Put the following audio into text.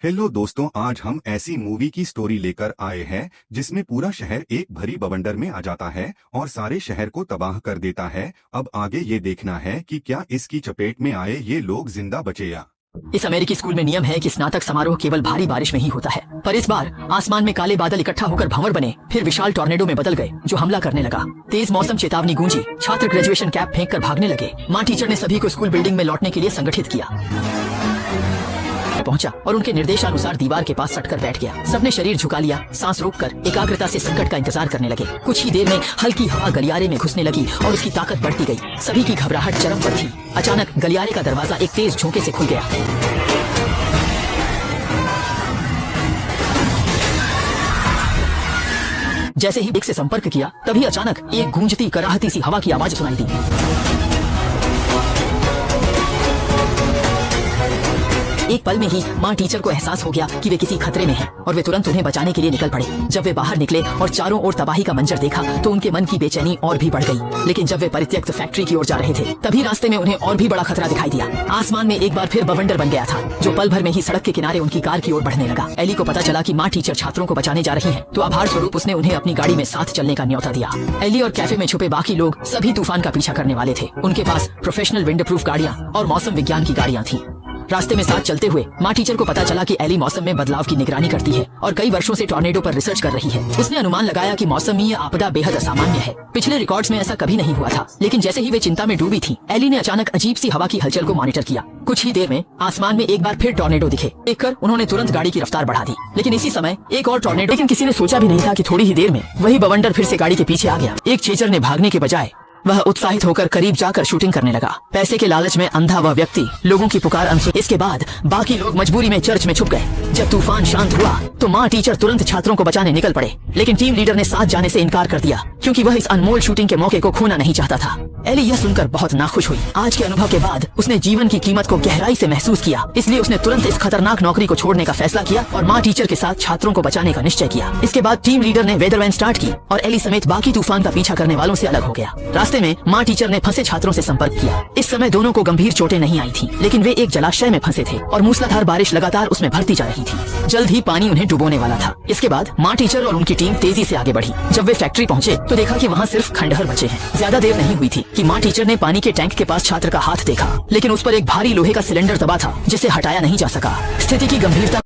Hello दोस्तों, आज हम ऐसी मूवी की स्टोरी लेकर आए हैं जिसमें पूरा शहर एक भरी बवंडर में आ जाता है और सारे शहर को तबाह कर देता है। अब आगे ये देखना है कि क्या इसकी चपेट में आए ये लोग जिंदा बचे या। इस अमेरिकी स्कूल में नियम है कि स्नातक समारोह केवल भारी बारिश में ही होता है, पर इस बार आसमान में काले बादल इकट्ठा होकर भंवर बने, फिर विशाल टॉर्नेडो में बदल गए जो हमला करने लगा। तेज मौसम चेतावनी गूंजी, छात्र ग्रेजुएशन कैप फेंक कर भागने लगे। माँ टीचर ने सभी को स्कूल बिल्डिंग में लौटने के लिए संगठित किया, पहुंचा और उनके निर्देशानुसार दीवार के पास सटकर बैठ गया। सबने शरीर झुका लिया, सांस रोककर एकाग्रता से संकट का इंतजार करने लगे। कुछ ही देर में हल्की हवा गलियारे में घुसने लगी और उसकी ताकत बढ़ती गई। सभी की घबराहट चरम पर थी। अचानक गलियारे का दरवाजा एक तेज झोंके से खुल गया। जैसे ही ब्रेक से संपर्क किया, तभी अचानक एक गूंजती कराहती सी हवा की आवाज सुनाई दी। एक पल में ही माँ टीचर को एहसास हो गया कि वे किसी खतरे में हैं और वे तुरंत उन्हें बचाने के लिए निकल पड़े। जब वे बाहर निकले और चारों ओर तबाही का मंजर देखा तो उनके मन की बेचैनी और भी बढ़ गई। लेकिन जब वे परित्यक्त फैक्ट्री की ओर जा रहे थे, तभी रास्ते में उन्हें और भी बड़ा खतरा दिखाई दिया। आसमान में एक बार फिर बवंडर बन गया था, जो पल भर में ही सड़क के किनारे उनकी कार की ओर बढ़ने लगा। एली को पता चला कि माँ टीचर छात्रों को बचाने जा रही है, तो आभार स्वरूप उसने उन्हें अपनी गाड़ी में साथ चलने का न्योता दिया। एली और कैफे में छुपे बाकी लोग सभी तूफान का पीछा करने वाले थे। उनके पास प्रोफेशनल विंडप्रूफ गाड़ियां और मौसम विज्ञान की गाड़ियां थी। रास्ते में साथ चलते हुए माँ टीचर को पता चला कि एली मौसम में बदलाव की निगरानी करती है और कई वर्षों से टॉर्नेडो पर रिसर्च कर रही है। उसने अनुमान लगाया कि मौसमी आपदा बेहद असामान्य है। पिछले रिकॉर्ड्स में ऐसा कभी नहीं हुआ था। लेकिन जैसे ही वे चिंता में डूबी थी, एली ने अचानक अजीब सी हवा की हलचल को मॉनिटर किया। कुछ ही देर में आसमान में एक बार फिर टॉर्नेडो दिखे। देखकर उन्होंने तुरंत गाड़ी की रफ्तार बढ़ा दी। लेकिन इसी समय एक और टॉर्नेडो, लेकिन किसी ने सोचा भी नहीं था कि थोड़ी ही देर में वही बवंडर फिर से गाड़ी के पीछे आ गया। एक चेचर ने भागने के बजाय वह उत्साहित होकर करीब जाकर शूटिंग करने लगा। पैसे के लालच में अंधा वह व्यक्ति लोगों की पुकार अनसुनी। इसके बाद बाकी लोग मजबूरी में चर्च में छुप गए। जब तूफान शांत हुआ तो माँ टीचर तुरंत छात्रों को बचाने निकल पड़े, लेकिन टीम लीडर ने साथ जाने से इनकार कर दिया क्योंकि वह इस अनमोल शूटिंग के मौके को खोना नहीं चाहता था। एली यह सुनकर बहुत नाखुश हुई। आज के अनुभव के बाद उसने जीवन की कीमत को गहराई से महसूस किया, इसलिए उसने तुरंत इस खतरनाक नौकरी को छोड़ने का फैसला किया और माँ टीचर के साथ छात्रों को बचाने का निश्चय किया। इसके बाद टीम लीडर ने वेदर वैन स्टार्ट की और एली समेत बाकी तूफान का पीछा करने वालों से अलग हो गया। रास्ते में माँ टीचर ने फंसे छात्रों से संपर्क किया। इस समय दोनों को गंभीर चोटें नहीं आई थी, लेकिन वे एक जलाशय में फंसे थे और मूसलाधार बारिश लगातार उसमें भरती जा रही थी। जल्द ही पानी उन्हें डुबोने वाला था। इसके बाद माँ टीचर और उनकी टीम तेजी से आगे बढ़ी। जब वे फैक्ट्री पहुंचे तो देखा कि वहाँ सिर्फ खंडहर बचे हैं। ज्यादा देर नहीं हुई थी कि माँ टीचर ने पानी के टैंक के पास छात्र का हाथ देखा, लेकिन उस पर एक भारी लोहे का सिलेंडर दबा था जिसे हटाया नहीं जा सका। स्थिति की गंभीरता